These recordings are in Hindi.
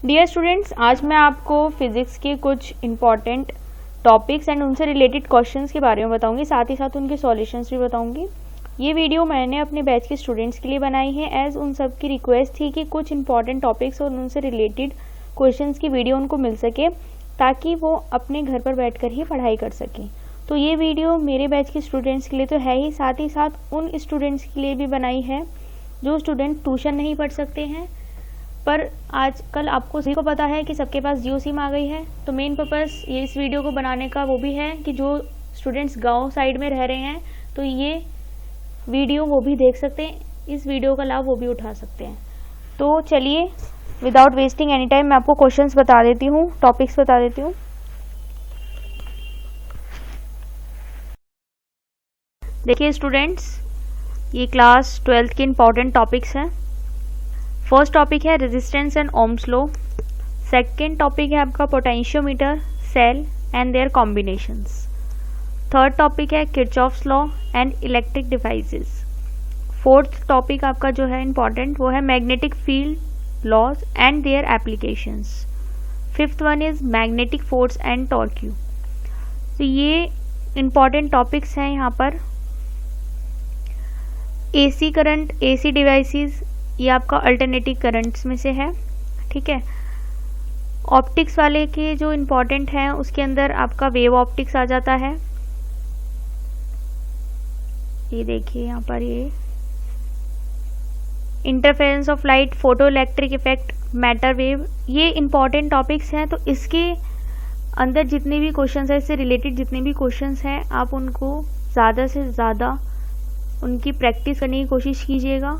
डियर स्टूडेंट्स, आज मैं आपको फिजिक्स के कुछ इम्पॉर्टेंट टॉपिक्स एंड उनसे रिलेटेड क्वेश्चंस के बारे में बताऊंगी, साथ ही साथ उनके सॉल्यूशंस भी बताऊंगी। ये वीडियो मैंने अपने बैच के स्टूडेंट्स के लिए बनाई है, एज उन सब की रिक्वेस्ट थी कि कुछ इंपॉर्टेंट टॉपिक्स और उनसे रिलेटेड क्वेश्चंस की वीडियो उनको मिल सके ताकि वो अपने घर पर बैठकर ही पढ़ाई कर सकें। तो ये वीडियो मेरे बैच के स्टूडेंट्स के लिए तो है ही साथ उन स्टूडेंट्स के लिए भी बनाई है जो स्टूडेंट ट्यूशन नहीं पढ़ सकते हैं। पर आजकल आपको सभी को पता है कि सबके पास जियो सिम आ गई है, तो मेन पर्पस ये इस वीडियो को बनाने का वो भी है कि जो स्टूडेंट्स गांव साइड में रह रहे हैं तो ये वीडियो वो भी देख सकते हैं, इस वीडियो का लाभ वो भी उठा सकते हैं। तो चलिए विदाउट वेस्टिंग एनी टाइम मैं आपको क्वेश्चंस बता देती हूँ, टॉपिक्स बता देती हूँ। देखिए स्टूडेंट्स, ये क्लास 12th के इम्पॉर्टेंट टॉपिक्स हैं। फर्स्ट टॉपिक है resistance and Ohm's law. Second topic है आपका potentiometer, cell and their combinations. Third topic है Kirchhoff's law and electric devices. Fourth topic आपका जो है इम्पॉर्टेंट वो है magnetic field laws and their applications. Fifth one is magnetic force and torque. तो ये इम्पॉर्टेंट टॉपिक्स हैं यहाँ पर। एसी करंट, एसी डिवाइसेस, ये आपका अल्टरनेटिव करंट्स में से है, ठीक है। ऑप्टिक्स वाले के जो इम्पोर्टेंट हैं उसके अंदर आपका वेव ऑप्टिक्स आ जाता है। ये देखिए यहाँ पर ये interference of light, photo electric effect, matter wave, ये इम्पॉर्टेंट टॉपिक्स हैं। तो इसके अंदर जितने भी क्वेश्चंस हैं, इससे रिलेटेड जितने भी क्वेश्चंस हैं, आप उनको ज़्यादा से ज़्यादा उनकी प्रैक्टिस करने की कोशिश कीजिएगा,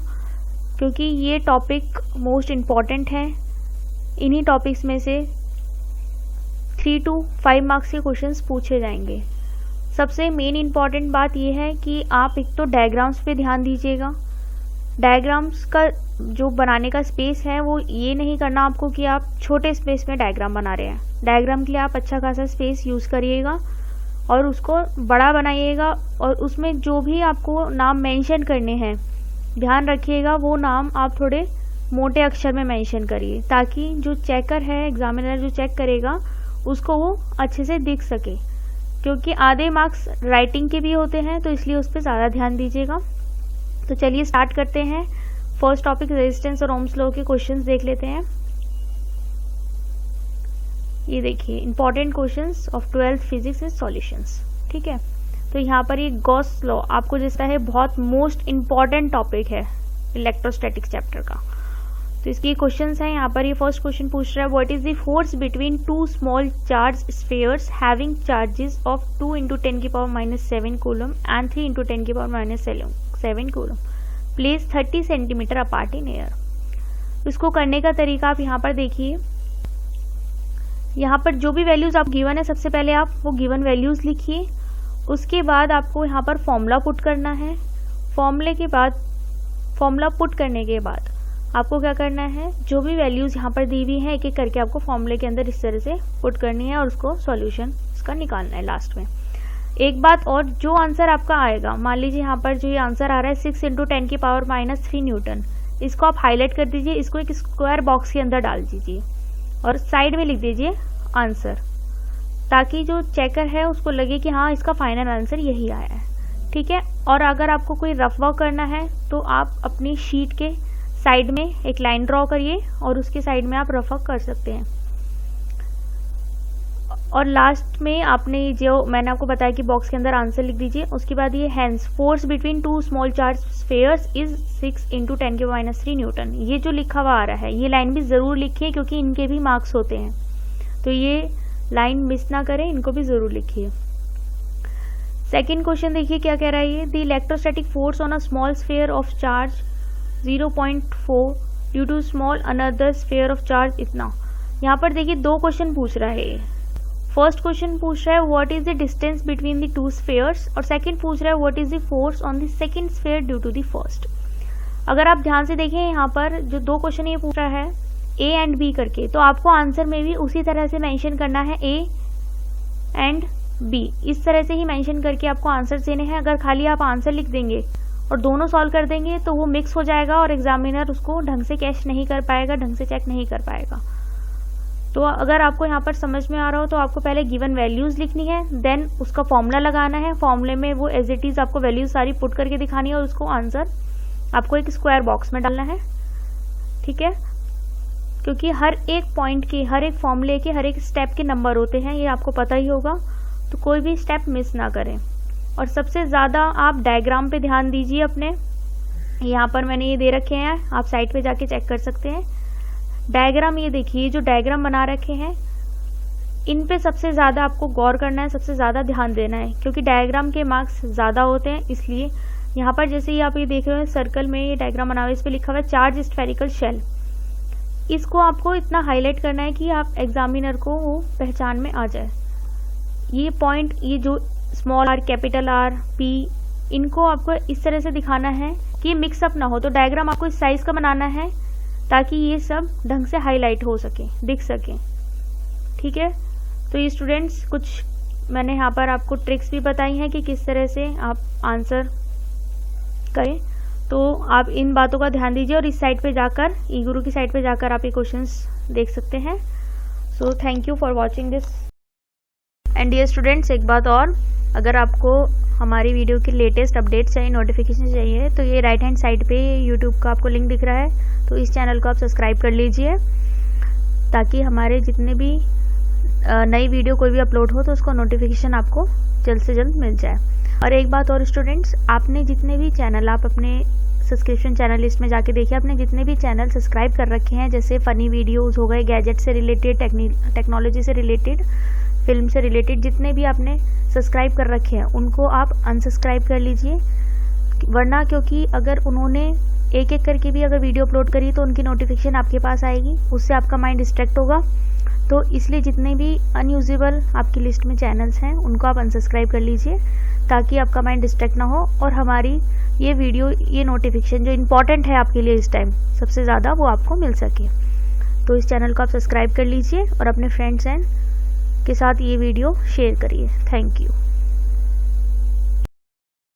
क्योंकि ये टॉपिक मोस्ट इम्पॉर्टेंट है। इन्हीं टॉपिक्स में से 3 to 5 मार्क्स के क्वेश्चंस पूछे जाएंगे। सबसे मेन इम्पॉर्टेंट बात ये है कि आप एक तो डायग्राम्स पे ध्यान दीजिएगा। डायग्राम्स का जो बनाने का स्पेस है वो ये नहीं करना आपको कि आप छोटे स्पेस में डायग्राम बना रहे हैं। डायग्राम के लिए आप अच्छा खासा स्पेस यूज़ करिएगा और उसको बड़ा बनाइएगा, और उसमें जो भी आपको नाम मेंशन करने हैं ध्यान रखिएगा वो नाम आप थोड़े मोटे अक्षर में मेंशन करिए, ताकि जो चेकर है, एग्जामिनर जो चेक करेगा, उसको वो अच्छे से दिख सके। क्योंकि आधे मार्क्स राइटिंग के भी होते हैं, तो इसलिए उस पर ज़्यादा ध्यान दीजिएगा। तो चलिए स्टार्ट करते हैं। फर्स्ट टॉपिक रेजिस्टेंस और ओम्स लॉ के क्वेश्चंस देख लेते हैं। ये देखिए important questions of 12th physics and solutions, ठीक है। तो यहाँ पर ये गॉस लॉ आपको जैसा है बहुत मोस्ट इम्पॉर्टेंट टॉपिक है इलेक्ट्रोस्टैटिक्स चैप्टर का। तो इसके क्वेश्चंस हैं यहाँ पर। ये फर्स्ट क्वेश्चन पूछ रहा है what is the force between two small charge spheres having charges of 2 × 10⁻⁷ coulomb and 3 × 10⁻⁷ coulomb place 30 centimetre apart in air. इसको करने का तरीका आप यहाँ पर देखिए। यहाँ पर जो भी वैल्यूज आप गिवन है, सबसे पहले आप वो गिवन वैल्यूज लिखिए। उसके बाद आपको यहाँ पर फॉर्मूला पुट करना है। फॉर्मूला पुट करने के बाद आपको क्या करना है, जो भी वैल्यूज यहाँ पर दी हुई हैं एक एक करके आपको फॉर्मूले के अंदर इस तरह से पुट करनी है और उसको सॉल्यूशन इसका निकालना है लास्ट में। एक बात और, जो आंसर आपका आएगा, मान लीजिए यहाँ पर जो ये आंसर आ रहा है 6 × 10⁻³ न्यूटन, इसको आप हाईलाइट कर दीजिए, इसको एक स्क्वायर बॉक्स के अंदर डाल दीजिए और साइड में लिख दीजिए आंसर, ताकि जो चेकर है उसको लगे कि हाँ इसका फाइनल आंसर यही आया है, ठीक है। और अगर आपको कोई रफ वर्क करना है तो आप अपनी शीट के साइड में एक लाइन ड्रॉ करिए और उसके साइड में आप रफ वर्क कर सकते हैं। और लास्ट में आपने जो मैंने आपको बताया कि बॉक्स के अंदर आंसर लिख दीजिए। उसके बाद ये hence force between 2 small charge spheres is 6 × 10⁻³ newton, ये जो लिखा हुआ आ रहा है ये लाइन भी ज़रूर लिखिए, क्योंकि इनके भी मार्क्स होते हैं, तो ये लाइन मिस ना करें, इनको भी जरूर लिखिए। सेकंड क्वेश्चन देखिए क्या कह रहा है ये, the electrostatic force on a small sphere of charge 0.4 due to small another sphere of charge इतना। यहाँ पर देखिए दो क्वेश्चन पूछ रहा है। फर्स्ट क्वेश्चन पूछ रहा है what is the distance between the two spheres, और सेकंड पूछ रहा है what is the force on the second sphere due to the first. अगर आप ध्यान से देखें यहाँ पर जो दो क्वेश्चन ये पूछ रहा है ए एंड बी करके, तो आपको आंसर में भी उसी तरह से मेंशन करना है ए एंड बी, इस तरह से ही मेंशन करके आपको आंसर देने हैं। अगर खाली आप आंसर लिख देंगे और दोनों सॉल्व कर देंगे तो वो मिक्स हो जाएगा और एग्जामिनर उसको ढंग से कैच नहीं कर पाएगा, ढंग से चेक नहीं कर पाएगा। तो अगर आपको यहाँ पर समझ में आ रहा हो तो आपको पहले गिवन वैल्यूज़ लिखनी है, देन उसका फॉर्मूला लगाना है, फॉर्मूले में वो एज इट इज़ आपको वैल्यूज सारी पुट करके दिखानी है और उसको आंसर आपको एक स्क्वायर बॉक्स में डालना है। ठीक है, क्योंकि हर एक पॉइंट के, हर एक फॉर्मूले के, हर एक स्टेप के नंबर होते हैं, ये आपको पता ही होगा, तो कोई भी स्टेप मिस ना करें। और सबसे ज़्यादा आप डायग्राम पे ध्यान दीजिए अपने। यहाँ पर मैंने ये दे रखे हैं, आप साइट पे जाके चेक कर सकते हैं। डायग्राम ये देखिए, जो डायग्राम बना रखे हैं इन पे सबसे ज़्यादा आपको गौर करना है, सबसे ज़्यादा ध्यान देना है, क्योंकि डायग्राम के मार्क्स ज़्यादा होते हैं। इसलिए यहाँ पर जैसे ही आप ये देख रहे हो सर्कल में ये डायग्राम बना हुआ है, इस पर लिखा हुआ है चार्ज स्फेरिकल शेल। इसको आपको इतना हाईलाइट करना है कि आप एग्जामिनर को वो पहचान में आ जाए। ये पॉइंट, ये जो small R, capital R, P, इनको आपको इस तरह से दिखाना है कि मिक्सअप ना हो। तो डायग्राम आपको इस साइज का बनाना है ताकि ये सब ढंग से हाईलाइट हो सके, दिख सके। ठीक है, तो ये स्टूडेंट्स कुछ मैंने यहाँ पर आपको ट्रिक्स भी बताई हैं कि किस तरह से आप आंसर करें। तो आप इन बातों का ध्यान दीजिए और इस साइट पे जाकर, ई गुरु की साइट पे जाकर आप ये क्वेश्चंस देख सकते हैं। So thank you for watching this. And dear students, एक बात और, अगर आपको हमारी वीडियो की लेटेस्ट अपडेट्स चाहिए, नोटिफिकेशन चाहिए, तो ये राइट हैंड साइड पे यूट्यूब का आपको लिंक दिख रहा है, तो इस चैनल को आप सब्सक्राइब कर लीजिए ताकि हमारे जितने भी नई वीडियो कोई भी अपलोड हो तो उसको नोटिफिकेशन आपको जल्द से जल्द मिल जाए। और एक बात और स्टूडेंट्स, आपने जितने भी चैनल, आप अपने सब्सक्रिप्शन चैनल लिस्ट में जाके देखिए, आपने जितने भी चैनल सब्सक्राइब कर रखे हैं, जैसे फ़नी वीडियोज़ हो गए, गैजेट से रिलेटेड, टेक्नोलॉजी से रिलेटेड, फिल्म से रिलेटेड, जितने भी आपने सब्सक्राइब कर रखे हैं उनको आप अनसब्सक्राइब कर लीजिए। वरना क्योंकि अगर उन्होंने एक एक करके भी अगर वीडियो अपलोड करी तो उनकी नोटिफिकेशन आपके पास आएगी, उससे आपका माइंड डिस्ट्रैक्ट होगा। तो इसलिए जितने भी अनयूजेबल आपकी लिस्ट में चैनल्स हैं उनको आप अनसब्सक्राइब कर लीजिए ताकि आपका माइंड डिस्ट्रैक्ट ना हो और हमारी ये वीडियो, ये नोटिफिकेशन जो इम्पॉर्टेंट है आपके लिए इस टाइम सबसे ज़्यादा, वो आपको मिल सके। तो इस चैनल को आप सब्सक्राइब कर लीजिए और अपने फ्रेंड्स एंड के साथ ये वीडियो शेयर करिए। Thank you.